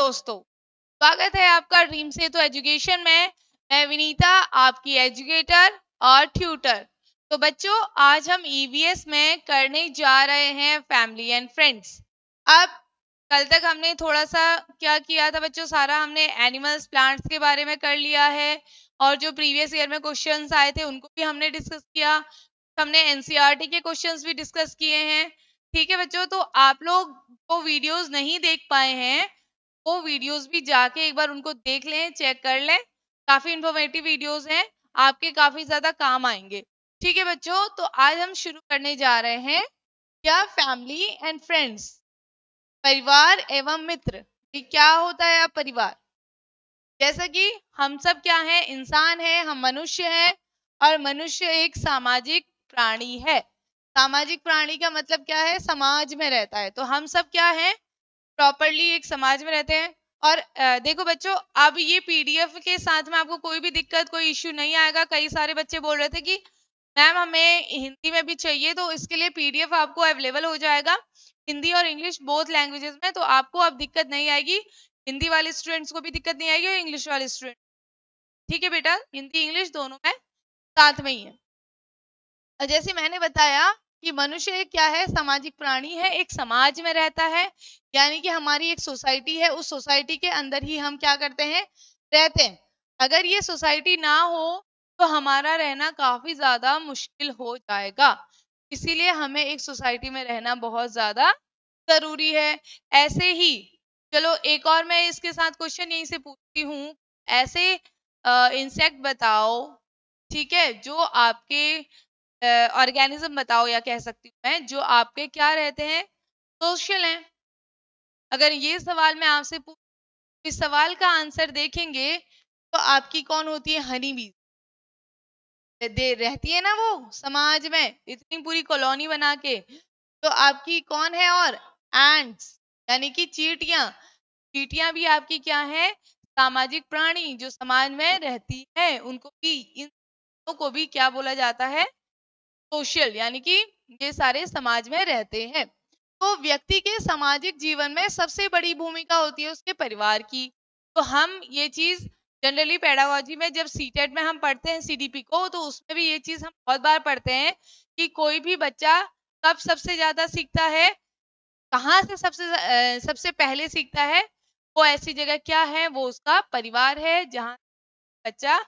दोस्तों, स्वागत है आपका ड्रीम से तो एजुकेशन में। मैं विनीता, आपकी एजुकेटर और ट्यूटर। तो बच्चों, आज हम ईवीएस में करने जा रहे हैं फैमिली एंड फ्रेंड्स। अब कल तक हमने थोड़ा सा क्या किया था बच्चों, सारा हमने एनिमल्स प्लांट्स के बारे में कर लिया है और जो प्रीवियस ईयर में क्वेश्चंस आए थे उनको भी हमने डिस्कस किया। हमने एनसीईआरटी के क्वेश्चंस भी डिस्कस किए हैं। ठीक है बच्चों, तो आप लोग वो वीडियोस नहीं देख पाए हैं, वो वीडियोस भी जाके एक बार उनको देख लें, चेक कर लें। काफी इंफॉर्मेटिव वीडियोस हैं, आपके काफी ज्यादा काम आएंगे। ठीक है बच्चों, तो आज हम शुरू करने जा रहे हैं क्या फैमिली एंड फ्रेंड्स, परिवार एवं मित्र। ये क्या होता है अब परिवार? जैसा कि हम सब क्या है, इंसान है, हम मनुष्य हैं और मनुष्य एक सामाजिक प्राणी है। सामाजिक प्राणी का मतलब क्या है? समाज में रहता है। तो हम सब क्या है, प्रॉपरली एक समाज में रहते हैं। और देखो बच्चों, अब ये पीडीएफ के साथ में आपको कोई भी दिक्कत, कोई इश्यू नहीं आएगा। कई सारे बच्चे बोल रहे थे कि मैम हमें हिंदी में भी चाहिए, तो इसके लिए पीडीएफ आपको अवेलेबल हो जाएगा हिंदी और इंग्लिश बोथ लैंग्वेजेस में। तो आपको अब दिक्कत नहीं आएगी, हिंदी वाले स्टूडेंट्स को भी दिक्कत नहीं आएगी और इंग्लिश वाले स्टूडेंट। ठीक है बेटा, हिंदी इंग्लिश दोनों में साथ में ही है। और जैसे मैंने बताया कि मनुष्य एक क्या है, सामाजिक प्राणी है, एक समाज में रहता है। यानी कि हमारी एक सोसाइटी है, उस सोसाइटी के अंदर ही हम क्या करते हैं, रहते हैं। अगर ये सोसाइटी ना हो तो हमारा रहना काफी ज्यादा मुश्किल हो जाएगा। इसीलिए हमें एक सोसाइटी में रहना बहुत ज्यादा जरूरी है। ऐसे ही चलो एक और मैं इसके साथ क्वेश्चन यहीं से पूछती हूँ। ऐसे इंसेक्ट बताओ, ठीक है, जो आपके ऑर्गेनिज्म बताओ, या कह सकती हूँ मैं, जो आपके क्या रहते हैं, सोशल हैं। अगर ये सवाल मैं आपसे पूछ, इस सवाल का आंसर देखेंगे तो आपकी कौन होती है, हनी बी दे रहती है ना वो समाज में, इतनी पूरी कॉलोनी बना के। तो आपकी कौन है, और एंट्स यानी कि चींटियां। चींटियां भी आपकी क्या है, सामाजिक प्राणी जो समाज में रहती है। उनको भी, इन को भी क्या बोला जाता है, सोशल, यानी कि ये सारे समाज में रहते हैं। तो व्यक्ति के सामाजिक जीवन में सबसे बड़ी भूमिका होती है उसके परिवार की। तो हम ये चीज जनरली पेडागोजी में जब सीटेट में हम पढ़ते हैं सीडीपी को, तो उसमें भी ये चीज हम बहुत बार पढ़ते हैं कि कोई भी बच्चा कब सबसे ज्यादा सीखता है, कहाँ से सबसे पहले सीखता है, वो ऐसी जगह क्या है, वो उसका परिवार है, जहाँ बच्चा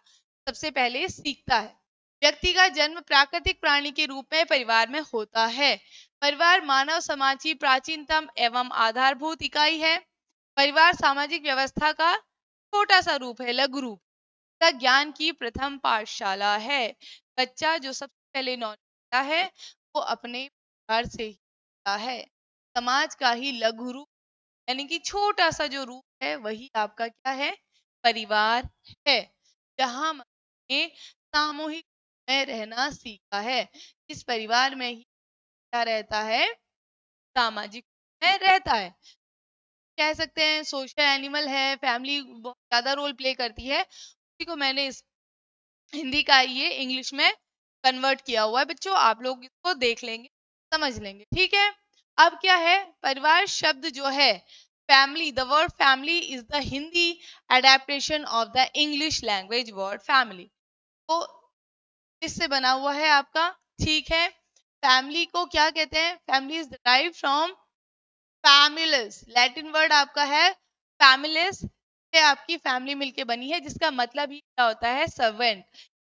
सबसे पहले सीखता है। व्यक्ति का जन्म प्राकृतिक प्राणी के रूप में परिवार में होता है। परिवार मानव समाज की प्राचीनतम एवं आधारभूत इकाई है। परिवार सामाजिक व्यवस्था का छोटा सा रूप है, लघु रूप। तक ज्ञान की प्रथम पाठशाला है। बच्चा जो सबसे पहले नॉलेज लेता है वो अपने परिवार से ही लेता है। समाज का ही लघु रूप यानी कि छोटा सा जो रूप है वही आपका क्या है, परिवार है, जहाँ ने सामूहिक में रहना सीखा है। इस परिवार में ही क्या रहता है, सामाजिक में रहता है। कह सकते हैं सोशल एनिमल है, फैमिली बहुत ज्यादा रोल प्ले करती है। उसी को मैंने इस हिंदी का ये इंग्लिश में कन्वर्ट किया हुआ है बच्चों, आप लोग इसको देख लेंगे, समझ लेंगे। ठीक है, अब क्या है, परिवार शब्द जो है, family, the word family is the Hindi adaptation of the English language word family. तो इससे बना हुआ है आपका। ठीक है, फैमिली को क्या कहते हैं, family is derived from familis, Latin word आपका है फैमिलिस, से आपकी फैमिली मिलके बनी है, जिसका मतलब ही क्या होता है, servant.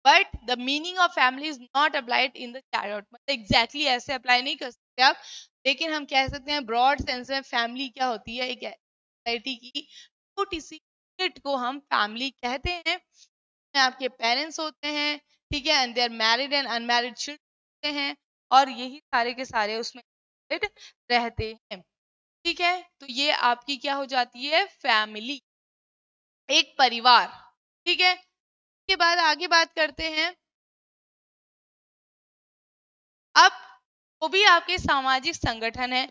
But the meaning of family is not applied in the child, मतलब एग्जैक्टली ऐसे अप्लाई नहीं कर सकते आप, लेकिन हम कह सकते हैं ब्रॉड सेंस में फैमिली क्या होती है, एक सोसाइटी की छोटी सी यूनिट को हम फैमिली कहते हैं। आपके पेरेंट्स होते हैं, ठीक है, and they are married and unmarried children होते हैं, और यही सारे के सारे उसमें रहते हैं। ठीक है, तो ये आपकी क्या हो जाती है, फैमिली, एक परिवार। ठीक है, इसके बाद आगे बात करते हैं। अब वो भी आपके सामाजिक संगठन है,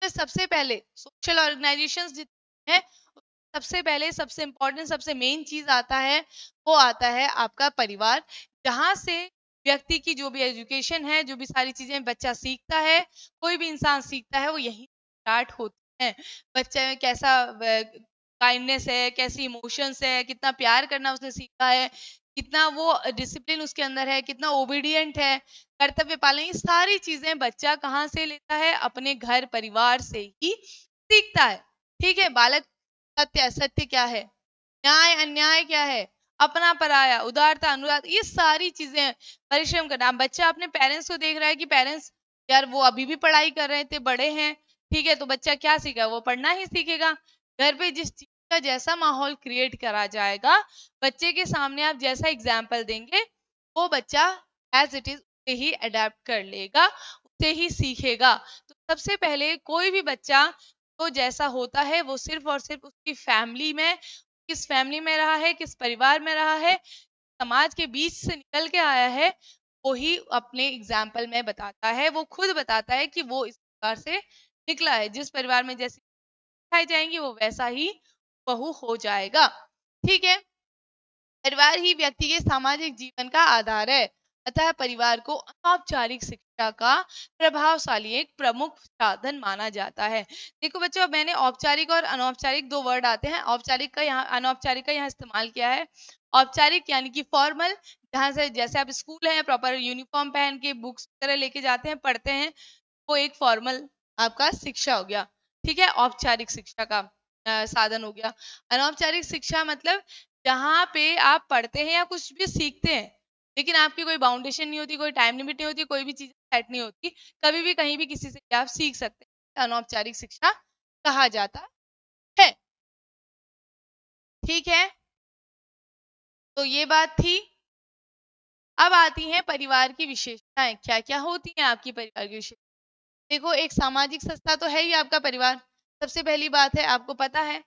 तो सबसे पहले सोशल ऑर्गेनाइजेशंस जितने हैं, सबसे पहले सबसे इम्पोर्टेंट सबसे मेन चीज आता है, वो आता है आपका परिवार, जहां से व्यक्ति की जो भी एजुकेशन है, जो भी सारी चीजें बच्चा सीखता है, कोई भी इंसान सीखता है, वो यही स्टार्ट होती है। बच्चे में कैसा काइंडनेस है, कैसी इमोशंस है, कितना प्यार करना उसने सीखा है, कितना वो डिसिप्लिन उसके अंदर है, कितना ओबीडिएंट है, कर्तव्य पालन, ये सारी चीजें बच्चा कहाँ से लेता है? अपने घर परिवार से ही सीखता है। ठीक है, बालक सत्य असत्य क्या है, न्याय अन्याय क्या है, अपना पराया, उदारता अनुराग, ये सारी चीजें, परिश्रम करना। बच्चा अपने पेरेंट्स को देख रहा है कि पेरेंट्स यार वो अभी भी पढ़ाई कर रहे थे, बड़े हैं, ठीक है, तो बच्चा क्या सीखेगा? वो पढ़ना ही सीखेगा। घर पे जिस चीज का जैसा माहौल क्रिएट करा जाएगा, बच्चे के सामने आप जैसा एग्जाम्पल देंगे, वो बच्चा एज इट इज उसे ही अडेप्ट कर लेगा, उसे ही सीखेगा। तो सबसे पहले कोई भी बच्चा तो जैसा होता है वो सिर्फ और सिर्फ उसकी फैमिली में, किस फैमिली में रहा है, किस परिवार में रहा है, समाज के बीच से निकल के आया है, वो ही अपने एग्जाम्पल में बताता है, वो खुद बताता है कि वो इस परिवार से निकला है। जिस परिवार में जैसी सिखाई जाएंगी वो वैसा ही बहू हो जाएगा। ठीक है, परिवार ही व्यक्ति के सामाजिक जीवन का आधार है, अतः परिवार को अनौपचारिक शिक्षा का प्रभावशाली एक प्रमुख साधन माना जाता है। देखो बच्चों, अब मैंने औपचारिक और अनौपचारिक दो वर्ड आते हैं, औपचारिक का यहाँ, अनौपचारिक का यहाँ इस्तेमाल किया है। औपचारिक यानी कि फॉर्मल, जहाँ से जैसे आप स्कूल है, प्रॉपर यूनिफॉर्म पहन के बुक्स वगैरह लेके जाते हैं, पढ़ते हैं, वो एक फॉर्मल आपका शिक्षा हो गया। ठीक है, औपचारिक शिक्षा का साधन हो गया। अनौपचारिक शिक्षा मतलब जहाँ पे आप पढ़ते हैं या कुछ भी सीखते हैं, लेकिन आपकी कोई बाउंडेशन नहीं होती, कोई टाइम लिमिट नहीं होती, कोई भी चीज सेट नहीं होती, कभी भी कहीं भी किसी से भी आप सीख सकते हैं, अनौपचारिक शिक्षा कहा जाता है। ठीक है, तो ये बात थी। अब आती हैं परिवार की विशेषताएं, क्या क्या होती हैं आपकी परिवार की विशेषताएं। देखो, एक सामाजिक संस्था तो है ही आपका परिवार, सबसे पहली बात है, आपको पता है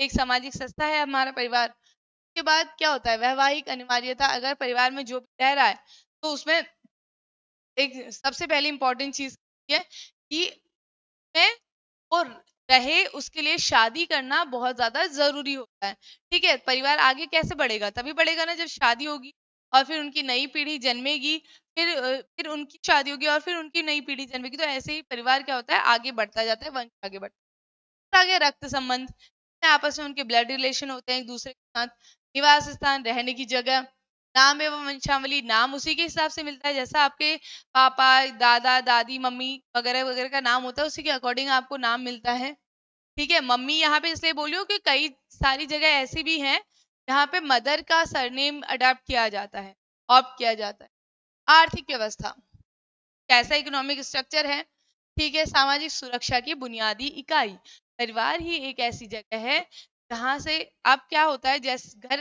एक सामाजिक संस्था है हमारा परिवार। उसके बाद क्या होता है? वैवाहिक अनिवार्यता, अगर परिवार में जो भी रह रहा है तो उसमें एक सबसे पहली इंपॉर्टेंट चीज है कि में वो रहे, उसके लिए शादी करना बहुत ज्यादा जरूरी होता है। ठीक है, परिवार आगे कैसे बढ़ेगा? तभी बढ़ेगा ना जब शादी होगी, और फिर उनकी नई पीढ़ी जन्मेगी, फिर उनकी शादी होगी और फिर उनकी नई पीढ़ी जन्मेगी। तो ऐसे ही परिवार क्या होता है, आगे बढ़ता जाता है, वंश आगे बढ़ता है। आगे रक्त संबंध, आपस में उनके ब्लड रिलेशन होते हैं एक दूसरे के साथ। निवास स्थान, रहने की जगह। नाम एवं वंशावली, नाम उसी के हिसाब से मिलता है, जैसा आपके पापा, दादा, दादी, मम्मी वगैरह वगैरह का नाम होता है, उसी के अकॉर्डिंग आपको नाम मिलता है। ठीक है, मम्मी यहाँ पे इसलिए बोली हूँ कि कई सारी जगह ऐसी भी हैं जहाँ पे मदर का सरनेम अडॉप्ट किया जाता है, ऑप्ट किया जाता है। आर्थिक व्यवस्था, कैसा इकोनॉमिक स्ट्रक्चर है? ठीक है, सामाजिक सुरक्षा की बुनियादी इकाई, परिवार ही एक ऐसी जगह है जहाँ से आप, क्या होता है, जैसे घर,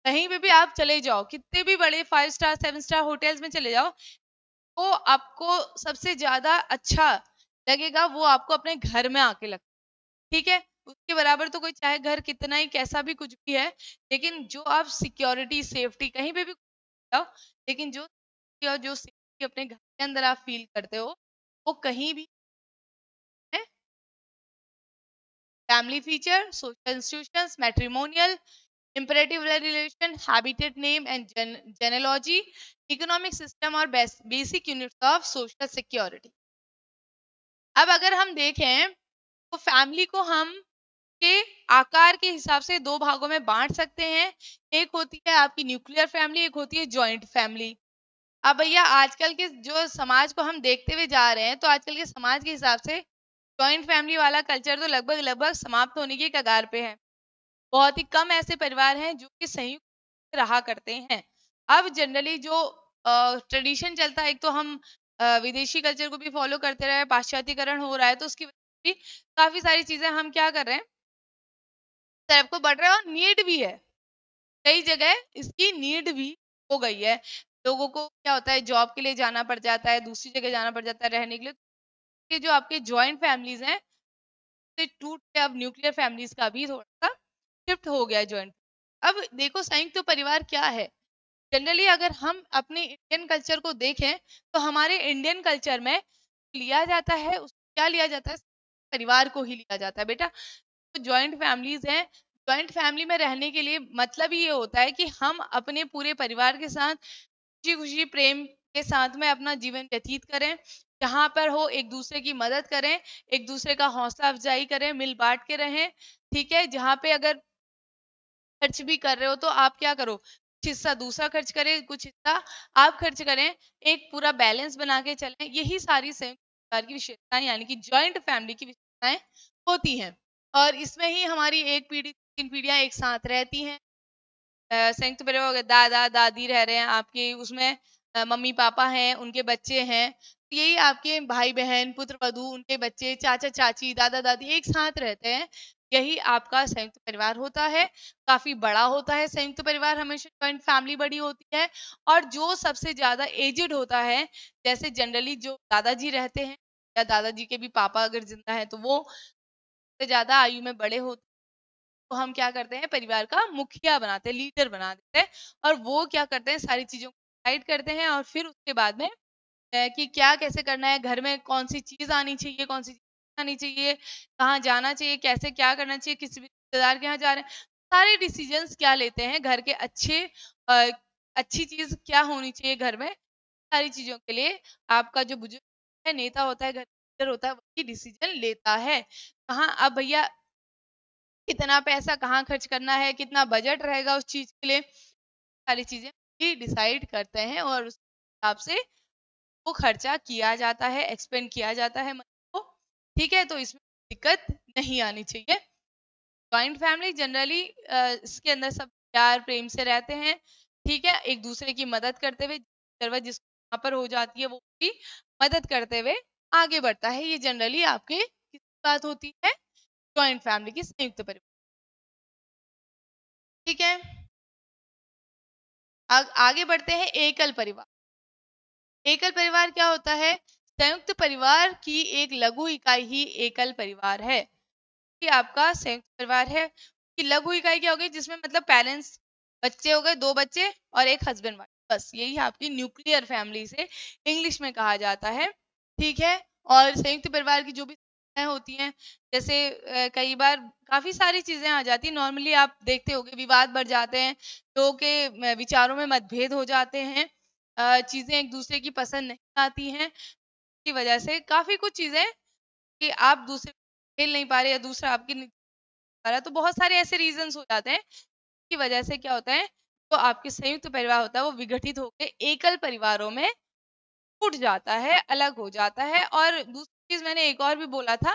कहीं पे भी आप चले जाओ, कितने भी बड़े 5 स्टार 7 स्टार होटल्स में चले जाओ, वो आपको सबसे ज्यादा अच्छा लगेगा, वो आपको अपने घर में आके लगता है। ठीक है, उसके बराबर तो कोई, चाहे घर कितना ही कैसा भी कुछ भी है, लेकिन जो आप सिक्योरिटी सेफ्टी कहीं पे भी जाओ, लेकिन जो सेफ्टी अपने घर के अंदर आप फील करते हो, वो कहीं भी है। Family feature, social institutions, matrimonial, imperative relation, habitat name and genealogy, economic system और basic units of social security। अब अगर हम देखें तो फैमिली को हम के आकार के हिसाब से दो भागों में बांट सकते हैं। एक होती है आपकी न्यूक्लियर फैमिली, एक होती है जॉइंट फैमिली। अब भैया आजकल के जो समाज को हम देखते हुए जा रहे हैं, तो आजकल के समाज के हिसाब से जॉइंट फैमिली वाला कल्चर तो लगभग लगभग समाप्त होने की कगार पे है। बहुत ही कम ऐसे परिवार हैं जो कि संयुक्त रहा करते हैं। अब जनरली जो ट्रेडिशन चलता है, एक तो हम विदेशी कल्चर को भी फॉलो करते रहे, पाश्चात्यकरण हो रहा है, तो उसकी वजह से भी काफी सारी चीजें हम क्या कर रहे हैं, तरफ को बढ़ रहे हैं, और नीड भी है, कई जगह इसकी नीड भी हो गई है। लोगों को क्या होता है, जॉब के लिए जाना पड़ जाता है, दूसरी जगह जाना पड़ जाता है रहने के लिए। ये जो आपके जॉइंट फैमिलीज हैं, से टूट के अब न्यूक्लियर फैमिलीज का भी थोड़ा सा शिफ्ट हो गया है जॉइंट। अब देखो, संयुक्त तो परिवार क्या है? जनरली अगर हम अपने इंडियन कल्चर को देखें, तो हमारे इंडियन कल्चर में लिया जाता है, क्या लिया जाता है? परिवार को ही लिया जाता है बेटा। तो जॉइंट फैमिलीज हैं, जॉइंट फैमिली में रहने के लिए मतलब ही ये होता है कि हम अपने पूरे परिवार के साथ खुशी खुशी प्रेम के साथ में अपना जीवन व्यतीत करें, जहाँ पर हो एक दूसरे की मदद करें, एक दूसरे का हौसला अफजाई करें, मिल बांट के रहें, ठीक है। जहाँ पे अगर खर्च भी कर रहे हो तो आप क्या करो, कुछ हिस्सा दूसरा खर्च करे, कुछ हिस्सा आप खर्च करें, एक पूरा बैलेंस बना के चलें। यही सारी संयुक्त परिवार की विशेषताएं यानी कि जॉइंट फैमिली की विशेषताएं होती हैं। और इसमें ही हमारी एक पीढ़ी 3 पीढ़ियां एक साथ रहती हैं। संयुक्त परिवार हो गया, दादा दादी रह रहे हैं आपके उसमें, मम्मी पापा हैं, उनके बच्चे हैं, तो यही आपके भाई बहन पुत्र वधू उनके बच्चे चाचा चाची दादा दादी एक साथ रहते हैं। यही आपका संयुक्त परिवार होता है। काफी बड़ा होता है संयुक्त परिवार, हमेशा जॉइंट फैमिली बड़ी होती है। और जो सबसे ज्यादा एजेड होता है, जैसे जनरली जो दादाजी रहते हैं या दादाजी के भी पापा अगर जिंदा है तो वो सबसे ज्यादा आयु में बड़े होते हैं, तो हम क्या करते हैं परिवार का मुखिया बनाते हैं, लीडर बना देते हैं। और वो क्या करते हैं सारी चीजों को डिसाइड करते हैं और फिर उसके बाद में कि क्या कैसे करना है, घर में कौन सी चीज आनी चाहिए, कौन सी चीज आनी चाहिए, कहाँ जाना चाहिए, कैसे क्या करना चाहिए, किसी भी रिश्तेदार के यहाँ जा रहे हैं, सारे डिसीजंस क्या लेते हैं घर के अच्छे, अ, अच्छी चीज क्या होनी चाहिए घर में, सारी चीजों के लिए आपका जो बुजुर्ग है, नेता होता है, घर लीडर होता है, वही डिसीजन लेता है। कहाँ अब भैया कितना पैसा कहाँ खर्च करना है, कितना बजट रहेगा उस चीज के लिए, सारी चीजें भी डिसाइड करते हैं और उस हिसाब से वो खर्चा किया जाता है, एक्सपेंड किया जाता है मनी को, ठीक है। तो इसमें दिक्कत नहीं आनी चाहिए। जॉइंट फैमिली जनरली इसके अंदर सब प्यार प्रेम से रहते हैं, ठीक है, एक दूसरे की मदद करते हुए, जरूरत जिसको यहाँ पर हो जाती है वो भी मदद करते हुए आगे बढ़ता है। ये जनरली आपके किसकी बात होती है, जॉइंट फैमिली की, संयुक्त परिवार, ठीक है। आगे बढ़ते हैं एकल परिवार। एकल परिवार क्या होता है, संयुक्त परिवार की एक लघु इकाई ही एकल परिवार है। कि आपका संयुक्त परिवार है कि लघु इकाई क्या हो गई, जिसमें मतलब पेरेंट्स, बच्चे हो गए, 2 बच्चे और एक हस्बैंड वाइफ, बस यही आपकी न्यूक्लियर फैमिली से इंग्लिश में कहा जाता है, ठीक है। और संयुक्त परिवार की जो भी समस्याएं होती हैं, जैसे कई बार काफी सारी चीजें आ जाती हैं, नॉर्मली आप देखते होंगे विवाद बढ़ जाते हैं, लोगों के विचारों में मतभेद हो जाते हैं, चीजें एक दूसरे की पसंद नहीं आती हैं, की वजह से काफी कुछ चीजें कि आप दूसरे को खेल नहीं पा रहे या दूसरा आपकी नहीं पा रहा, तो बहुत सारे ऐसे रीजंस हो जाते हैं की वजह से क्या होता है, तो आपके संयुक्त परिवार होता है वो विघटित होकर एकल परिवारों में टूट जाता है, अलग हो जाता है। और दूसरी चीज मैंने एक और भी बोला था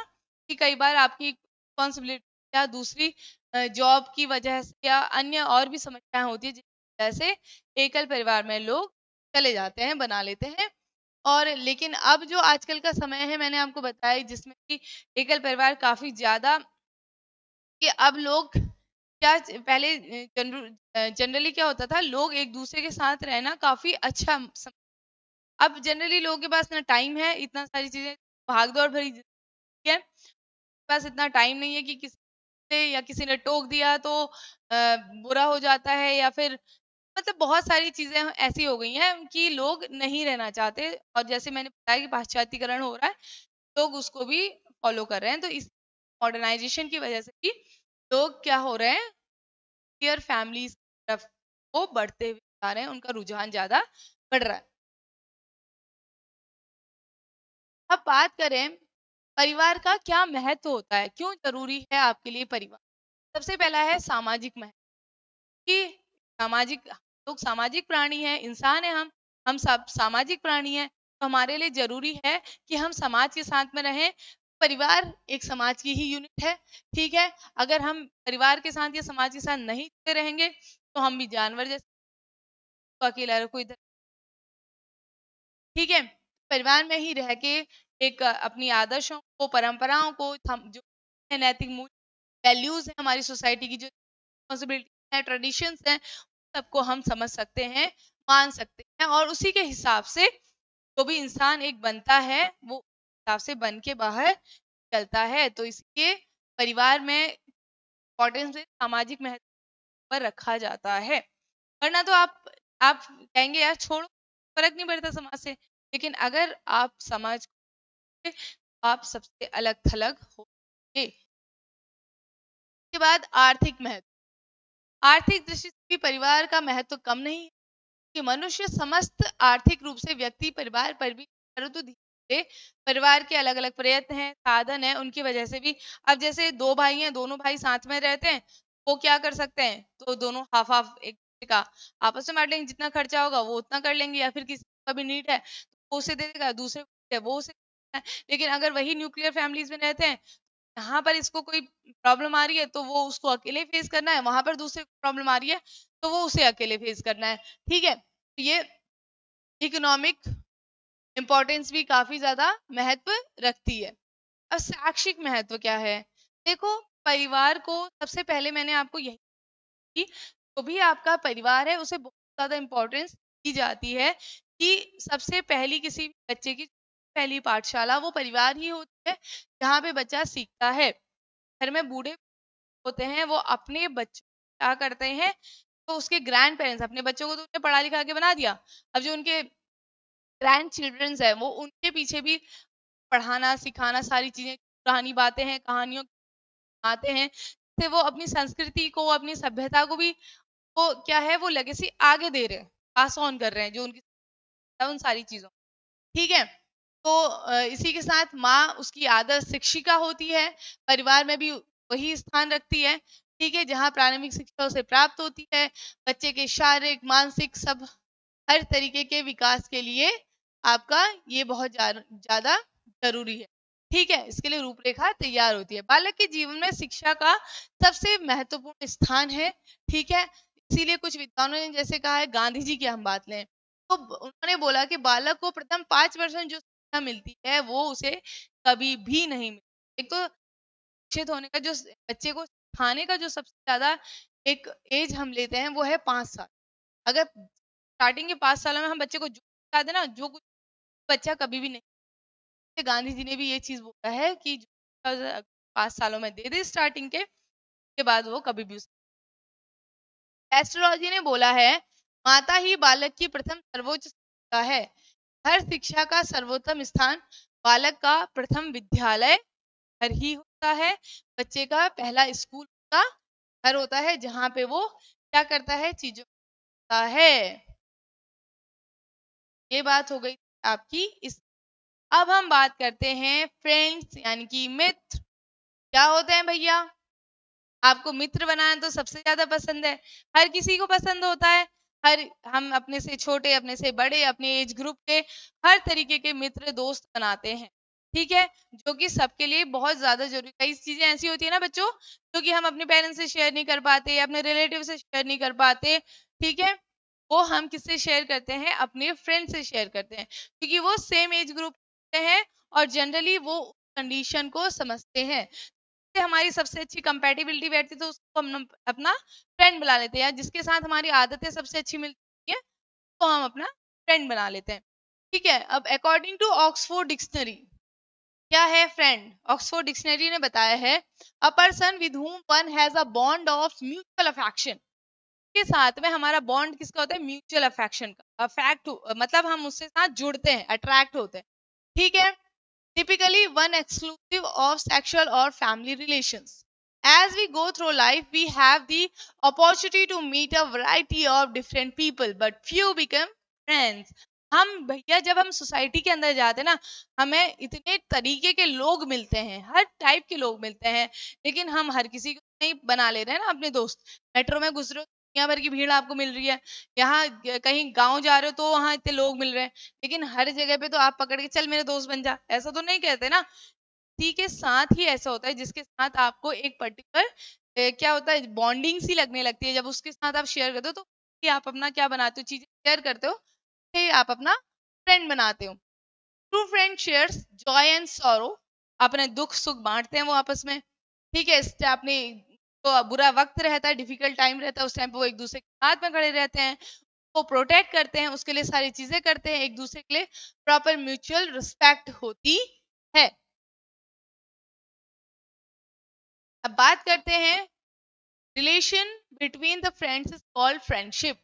कि कई बार आपकी रिस्पॉन्सिबिलिटी या दूसरी जॉब की वजह से या अन्य और भी समस्याएं होती है जिसकी वजह से एकल परिवार में लोग चले जाते हैं, बना लेते हैं। और लेकिन अब जो आजकल का समय है मैंने आपको बताया जिसमें कि एकल परिवार काफी ज्यादा, कि अब लोग क्या पहले जनरली क्या होता था, लोग एक दूसरे के साथ रहना काफी अच्छा अब जनरली लोगों के पास ना टाइम है, इतना सारी चीजें भागदौड़ भरी जिंदगी है, पास इतना टाइम नहीं है कि किसी से या किसी ने टोक दिया तो बुरा हो जाता है, या फिर मतलब बहुत सारी चीजें ऐसी हो गई हैं कि लोग नहीं रहना चाहते। और जैसे मैंने बताया कि पाश्चात्यकरण हो रहा है, लोग उसको भी फॉलो कर रहे हैं, तो इस मॉडर्नाइजेशन की वजह से भी लोग क्या हो रहे हैं, क्लियर फैमिलीज तरफ वो बढ़ते हुए जा रहे हैं, उनका रुझान ज्यादा बढ़ रहा है। अब बात करें परिवार का क्या महत्व होता है, क्यों जरूरी है आपके लिए परिवार। सबसे पहला है सामाजिक महत्व, कि सामाजिक, लोग सामाजिक प्राणी हैं, इंसान है, हम सब सामाजिक प्राणी हैं, तो हमारे लिए जरूरी है कि हम समाज के साथ में रहें। परिवार एक समाज की ही यूनिट है, ठीक है। अगर हम परिवार के साथ या समाज के साथ नहीं जुड़े रहेंगे तो हम भी जानवर जैसे, तो अकेला रहो कोई, ठीक है। परिवार में ही रह के एक अपनी आदर्शों को, परंपराओं को, हम जो है नैतिक मूल्य वैल्यूज है हमारी सोसाइटी की, जो रिस्पॉन्सिबिलिटी है, ट्रेडिशंस हैं, सबको हम समझ सकते हैं, मान सकते हैं, और उसी के हिसाब से जो भी इंसान एक बनता है वो हिसाब से बन के बाहर चलता है। तो इसलिए परिवार में इम्पोर्टेंस सामाजिक महत्व पर रखा जाता है। वरना तो आप कहेंगे यार छोड़ो, फर्क नहीं पड़ता समाज से, लेकिन अगर आप समाज को, आप सबसे अलग थलग होंगे। उसके बाद आर्थिक महत्व, आर्थिक दृष्टि से भी परिवार का महत्व कम नहीं है, कि मनुष्य समस्त आर्थिक रूप से व्यक्ति परिवार पर भी परिवार के अलग अलग प्रयत्न हैं, साधन है, उनकी वजह से भी। अब जैसे 2 भाई हैं, दोनों भाई साथ में रहते हैं, वो क्या कर सकते हैं, तो दोनों हाफ हाफ एक दूसरे का आपस में बांट लेंगे, जितना खर्चा होगा वो उतना कर लेंगे, या फिर किसी का भी नीड है वो उसे दे देगा, दूसरे को need है, वो उसे देगा। लेकिन अगर वही न्यूक्लियर फैमिलीज में रहते हैं, यहाँ पर इसको कोई प्रॉब्लम आ रही है तो वो उसको अकेले फेस करना है, वहां पर दूसरे को प्रॉब्लम आ रही है तो वो उसे अकेले फेस करना है। ठीक है, तो ये इकोनॉमिक इम्पोर्टेंस भी काफी ज्यादा महत्व रखती है। अब शैक्षिक महत्व क्या है, देखो परिवार को सबसे पहले मैंने आपको यही कि जो भी आपका परिवार है उसे बहुत ज्यादा इम्पोर्टेंस दी जाती है, कि सबसे पहली किसी भी बच्चे की पहली पाठशाला वो परिवार ही होती है, जहाँ पे बच्चा सीखता है। घर में बूढ़े होते हैं, वो अपने बच्चों को क्या करते हैं, तो उसके ग्रैंड पेरेंट्स अपने बच्चों को तो उन्हें पढ़ा लिखा के बना दिया, अब जो उनके ग्रैंड चिल्ड्रंस है वो उनके पीछे भी पढ़ाना सिखाना सारी चीजें, पुरानी बातें हैं, कहानियों आते हैं, से वो अपनी संस्कृति को अपनी सभ्यता को भी वो क्या है वो लेगेसी आगे दे रहे हैं, पास ऑन कर रहे हैं, जो उनकी उन सारी चीजों। ठीक है, तो इसी के साथ माँ उसकी आदर्श शिक्षिका होती है, परिवार में भी वही स्थान रखती है। ठीक है, जहाँ प्राथमिक शिक्षा उसे प्राप्त होती है, बच्चे के शारीरिक मानसिक सब हर तरीके के विकास के लिए आपका ये बहुत ज्यादा जरूरी है। ठीक है, इसके लिए रूपरेखा तैयार होती है। बालक के जीवन में शिक्षा का सबसे महत्वपूर्ण स्थान है। ठीक है, इसीलिए कुछ विद्वानों ने जैसे कहा है, गांधी जी की हम बात लें तो उन्होंने बोला कि बालक को प्रथम 5 वर्ष में जो शिक्षा मिलती है वो उसे कभी भी नहीं मिलती। एक तो शिक्षित होने का जो बच्चे को सिखाने का जो सबसे ज्यादा एक एज हम लेते हैं वो है 5 साल। अगर स्टार्टिंग के 5 सालों में हम बच्चे को जो सिखा देना, जो कुछ बच्चा कभी भी नहीं। गांधी जी ने भी ये चीज बोला है कि जो 5 सालों में दे दे स्टार्टिंग के बाद वो कभी भी एस्ट्रोलॉजी ने बोला है, माता ही बालक की प्रथम सर्वोच्च शिक्षा है। हर शिक्षा का सर्वोत्तम स्थान बालक का प्रथम विद्यालय घर ही होता है। बच्चे का पहला स्कूल का घर होता है, जहाँ पे वो क्या करता है, चीजों करता है। ये बात हो गई आपकी इस। अब हम बात करते हैं फ्रेंड्स यानी कि मित्र क्या होते हैं भैया। आपको मित्र बनाना तो सबसे ज्यादा पसंद है, हर किसी को पसंद होता है। हर हम अपने से छोटे अपने से बड़े अपने एज ग्रुप के हर तरीके के मित्र दोस्त बनाते हैं। ठीक है, जो कि सबके लिए बहुत ज्यादा जरूरी। कई चीजें ऐसी होती है ना बच्चों, जो कि हम अपने पेरेंट्स से शेयर नहीं कर पाते, अपने रिलेटिव से शेयर नहीं कर पाते। ठीक है, वो हम किससे शेयर करते हैं, अपने फ्रेंड से शेयर करते हैं, क्योंकि वो सेम एज ग्रुप के हैं और जनरली वो कंडीशन को समझते हैं। से हमारी सबसे अच्छी कंपैटिबिलिटी बैठती है तो उसको हम अपना फ्रेंड बना लेते हैं, जिसके साथ हमारी आदतें सबसे अच्छी मिलती है तो हम अपना फ्रेंड बना लेते हैं। ठीक है, अब अकॉर्डिंग टू ऑक्सफोर्ड डिक्शनरी क्या है फ्रेंड, ऑक्सफोर्ड डिक्शनरी ने बताया है, a person with whom one has a bond of mutual affection. के साथ में हमारा बॉन्ड किसका होता है, म्यूचुअल अफेक्शन का। अफेक्ट मतलब हम उससे साथ जुड़ते हैं, अट्रैक्ट होते हैं। ठीक है, typically one exclusive of sexual or family relations. As we go through life, we have the opportunity to meet a variety of different people, but few become friends. हम भैया जब हम सोसाइटी के अंदर जाते हैं ना, हमें इतने तरीके के लोग मिलते हैं, हर टाइप के लोग मिलते हैं, लेकिन हम हर किसी को नहीं बना ले रहे हैं ना अपने दोस्त। मेट्रो में घुस रहे हो, दुनिया भर की भीड़ आपको मिल रही है, यहाँ कहीं गांव जा रहे हो तो वहां इतने लोग मिल रहे हैं, लेकिन हर जगह पे तो आप पकड़ के चल मेरे दोस्त बन जा, ऐसा तो नहीं कहते ना। किसी के साथ ही ऐसा होता है जिसके साथ आपको एक पर्टिकुलर क्या होता है, बॉन्डिंग सी लगने लगती है। जब उसके साथ आप शेयर करते हो तो कि आप अपना क्या बनाते हो, चीजें शेयर करते हो, फिर आप अपना फ्रेंड बनाते हो। True friend shares Joy and sorrow, अपने दुख सुख बांटते हैं वो आपस में। ठीक है, अपने तो बुरा वक्त रहता है, डिफिकल्ट टाइम रहता है, उस टाइम पे वो एक दूसरे के साथ में खड़े रहते हैं, को प्रोटेक्ट करते हैं, उसके लिए सारी चीजें करते हैं, एक दूसरे के लिए प्रॉपर म्यूचुअल रिस्पेक्ट होती है। अब बात करते हैं relation between the friends is called friendship.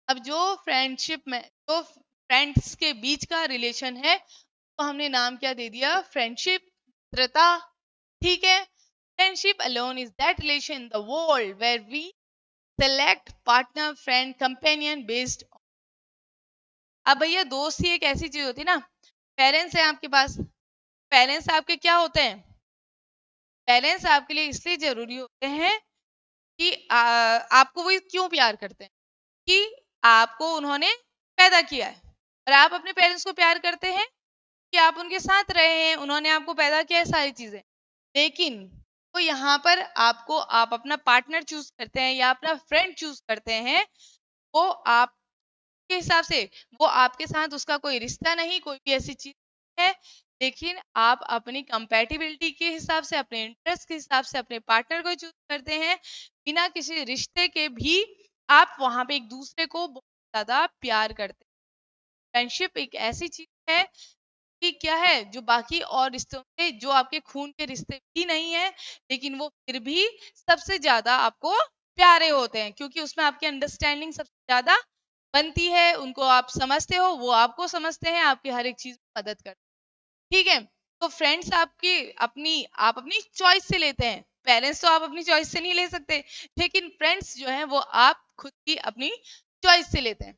अब जो फ्रेंडशिप में जो फ्रेंड्स के बीच का रिलेशन है तो हमने नाम क्या दे दिया, फ्रेंडशिप, मित्रता। ठीक है, friendship alone is that relation in the world where we select partner friend companion based. अब भैया दोस्त ही एक ऐसी चीज होती है ना, पेरेंट्स हैं आपके पास। पेरेंट्स आपके क्या होते हैं? पेरेंट्स आपके लिए इसलिए जरूरी होते हैं कि आपको वो क्यों प्यार करते हैं? कि आपको उन्होंने पैदा किया है और आप अपने पेरेंट्स को प्यार करते हैं कि आप उनके साथ रहे हैं, उन्होंने आपको पैदा किया है, सारी चीजें। लेकिन तो यहाँ पर आपको आप अपना पार्टनर चूज करते हैं या अपना फ्रेंड चूज करते हैं, वो आपके हिसाब से, वो आपके साथ उसका कोई रिश्ता नहीं, कोई भी ऐसी चीज है, लेकिन आप अपनी कंपैटिबिलिटी के हिसाब से, अपने इंटरेस्ट के हिसाब से अपने पार्टनर को चूज करते हैं, बिना किसी रिश्ते के भी आप वहां पे एक दूसरे को बहुत ज्यादा प्यार करते हैं। फ्रेंडशिप एक ऐसी चीज है कि क्या है, जो बाकी और रिश्तों में, जो आपके खून के रिश्ते भी नहीं है, लेकिन वो फिर भी सबसे ज्यादा आपको प्यारे होते हैं, क्योंकि उसमें आपकी अंडरस्टैंडिंग सबसे ज्यादा बनती है, उनको आप समझते हो, वो आपको समझते हैं, आपकी हर एक चीज में मदद करते हैं। ठीक है, तो फ्रेंड्स आपकी आप अपनी चॉइस से लेते हैं। पेरेंट्स तो आप अपनी चॉइस से नहीं ले सकते, लेकिन फ्रेंड्स जो है वो आप खुद की अपनी चॉइस से लेते हैं।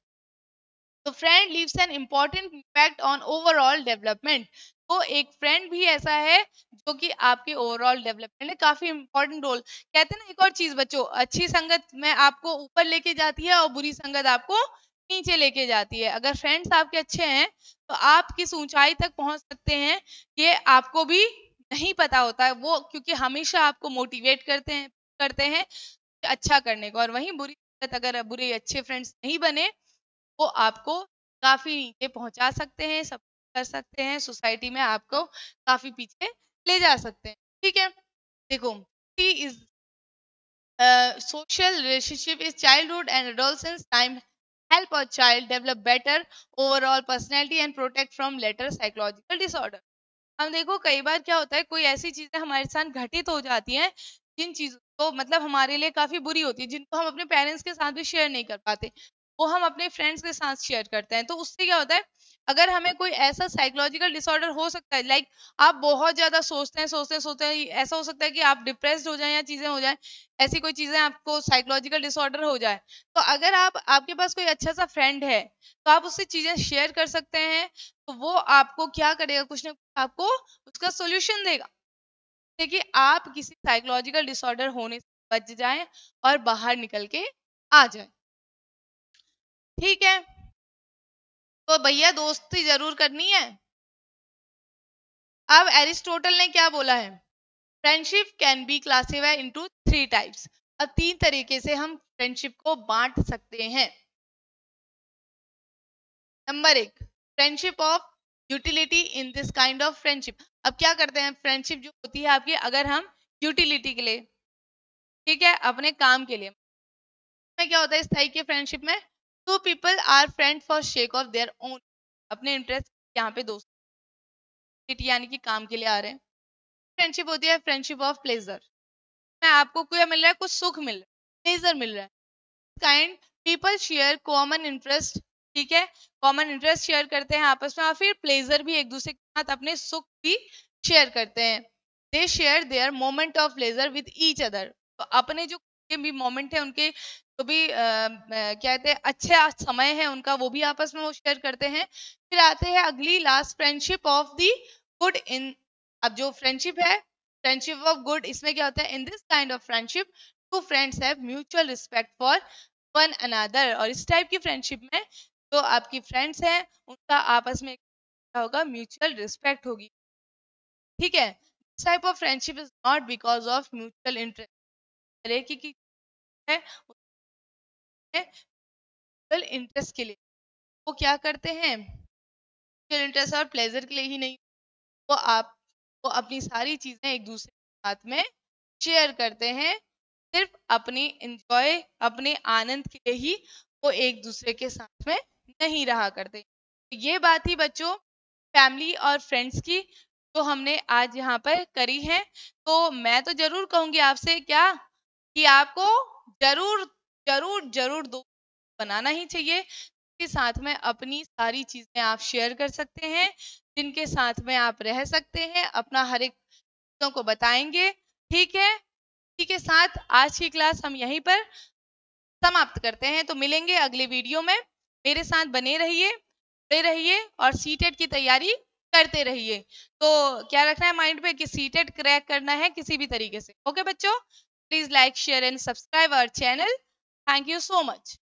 तो friend leaves an important impact on overall development. तो एक फ्रेंड भी ऐसा है जो कि आपके ओवरऑल डेवलपमेंट में काफी इंपॉर्टेंट रोल। कहते हैं ना, एक और चीज बच्चों, अच्छी संगत में आपको ऊपर लेके जाती है और बुरी संगत आपको नीचे लेके जाती है। अगर फ्रेंड्स आपके अच्छे हैं तो आप किस ऊंचाई तक पहुंच सकते हैं ये आपको भी नहीं पता होता है, वो क्योंकि हमेशा आपको मोटिवेट करते हैं अच्छा करने को। और वहीं बुरी संगत, अगर बुरे अच्छे फ्रेंड्स नहीं बने, वो आपको काफी नीचे पहुंचा सकते हैं, सब कर सकते हैं, सोसाइटी में आपको काफी पीछे ले जा सकते हैं। ठीक है, देखो, सी is social relationship is childhood and adolescence time help a child develop better overall personality and protect from later psychological disorder। हम देखो, कई बार क्या होता है, कोई ऐसी चीजें हमारे साथ घटित हो जाती हैं जिन चीजों को मतलब हमारे लिए काफी बुरी होती है, जिनको हम अपने पेरेंट्स के साथ भी शेयर नहीं कर पाते, वो हम अपने फ्रेंड्स के साथ शेयर करते हैं। तो उससे क्या होता है, अगर हमें कोई ऐसा साइकोलॉजिकल डिसऑर्डर हो सकता है, लाइक आप बहुत ज्यादा सोचते हैं, ऐसा हो सकता है कि आप डिप्रेस्ड हो जाएं या चीजें हो जाएं, ऐसी कोई चीजें आपको साइकोलॉजिकल डिसऑर्डर हो जाए, तो अगर आपके पास कोई अच्छा सा फ्रेंड है तो आप उससे चीजें शेयर कर सकते हैं। तो वो आपको क्या करेगा, कुछ ना कुछ आपको उसका सोल्यूशन देगा, देखिए आप किसी साइकोलॉजिकल डिसऑर्डर होने से बच जाएं और बाहर निकल के आ जाएं। ठीक है, तो भैया दोस्ती जरूर करनी है। अब एरिस्टोटल ने क्या बोला है, friendship can be classified into 3 types. अब 3 तरीके से हम फ्रेंडशिप को बांट सकते हैं। Number 1, friendship of utility. In this kind of friendship, अब क्या करते हैं, फ्रेंडशिप जो होती है आपकी, अगर हम यूटिलिटी के लिए, ठीक है, अपने काम के लिए, में क्या होता है इस टाइप के फ्रेंडशिप में, two people are friend for sake of their own, अपने इंटरेस्ट, यहाँ पे दोस्त यानी कि काम के लिए आ रहे हैं। फ्रेंडशिप होती है फ्रेंडशिप ऑफ प्लेजर, में आपको क्या मिल रहा है, कुछ सुख मिल रहा है, प्लेजर मिल रहा है। Kind people share common interest, ठीक है, कॉमन इंटरेस्ट शेयर करते हैं आपस में, और फिर प्लेजर भी एक दूसरे के साथ अपने सुख भी शेयर करते हैं। They share their moment of pleasure with each other, तो अपने जो के भी मोमेंट है, उनके जो भी क्या कहते हैं अच्छे समय है उनका, वो भी आपस में वो शेयर करते हैं। फिर आते हैं अगली last, friendship of the good. इन अब जो फ्रेंडशिप है, फ्रेंडशिप ऑफ गुड, इसमें क्या होता है, in this kind of friendship two friends have mutual respect for one another. और इस टाइप की फ्रेंडशिप में जो आपकी फ्रेंड्स हैं उनका आपस में क्या होगा, म्यूचुअल रिस्पेक्ट होगी। ठीक है, this type of friendship is not because of mutual interest, की है म्यूचुअल इंटरेस्ट के लिए, वो क्या करते हैं, म्यूचुअल इंटरेस्ट और प्लेजर के लिए ही नहीं, वो अपनी सारी चीजें एक दूसरे के साथ में शेयर करते हैं, सिर्फ अपनी एंजॉय, अपने आनंद के लिए ही वो एक दूसरे के साथ में नहीं रहा करते। तो ये बात ही बच्चों फैमिली और फ्रेंड्स की जो हमने आज यहाँ पर करी है। तो मैं तो जरूर कहूंगी आपसे क्या, कि आपको जरूर जरूर जरूर दोस्त बनाना ही चाहिए, के साथ में अपनी सारी चीजें आप शेयर कर सकते हैं, जिनके साथ में आप रह सकते हैं, अपना हर एक चीजों को बताएंगे। ठीक है, इसी के साथ आज की क्लास हम यहीं पर समाप्त करते हैं। तो मिलेंगे अगले वीडियो में, मेरे साथ बने रहिए और सीटेट की तैयारी करते रहिए। तो क्या रखना है माइंड पे कि सीटेट क्रैक करना है किसी भी तरीके से। ओके बच्चों, please like share and subscribe our channel. Thank you so much.